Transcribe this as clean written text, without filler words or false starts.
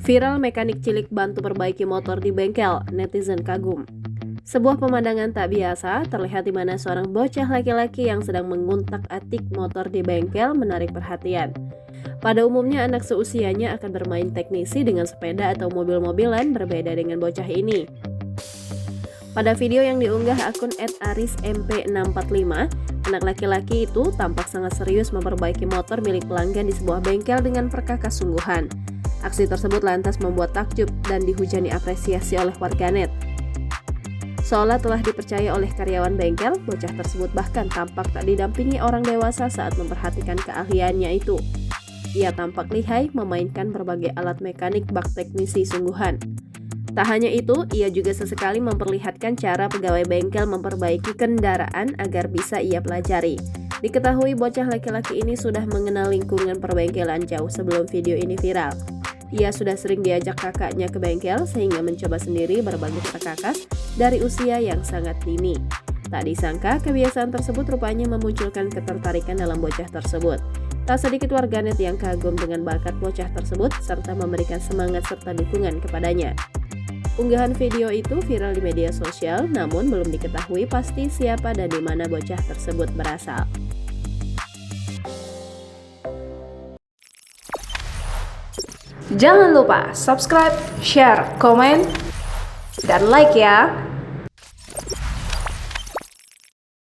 Viral mekanik cilik bantu perbaiki motor di bengkel, netizen kagum. Sebuah pemandangan tak biasa terlihat di mana seorang bocah laki-laki yang sedang menguntak-atik motor di bengkel menarik perhatian. Pada umumnya anak seusianya akan bermain teknisi dengan sepeda atau mobil-mobilan, berbeda dengan bocah ini. Pada video yang diunggah akun @arismp645, anak laki-laki itu tampak sangat serius memperbaiki motor milik pelanggan di sebuah bengkel dengan perkakas sungguhan. Aksi tersebut lantas membuat takjub dan dihujani apresiasi oleh warganet. Seolah telah dipercaya oleh karyawan bengkel, bocah tersebut bahkan tampak tak didampingi orang dewasa saat memperhatikan keahliannya itu. Ia tampak lihai memainkan berbagai alat mekanik bak teknisi sungguhan. Tak hanya itu, ia juga sesekali memperlihatkan cara pegawai bengkel memperbaiki kendaraan agar bisa ia pelajari. Diketahui bocah laki-laki ini sudah mengenal lingkungan perbengkelan jauh sebelum video ini viral. Ia sudah sering diajak kakaknya ke bengkel sehingga mencoba sendiri berbagai perkakas dari usia yang sangat dini. Tak disangka kebiasaan tersebut rupanya memunculkan ketertarikan dalam bocah tersebut. Tak sedikit warganet yang kagum dengan bakat bocah tersebut serta memberikan semangat serta dukungan kepadanya. Unggahan video itu viral di media sosial, namun belum diketahui pasti siapa dan di mana bocah tersebut berasal. Jangan lupa subscribe, share, komen, dan like ya!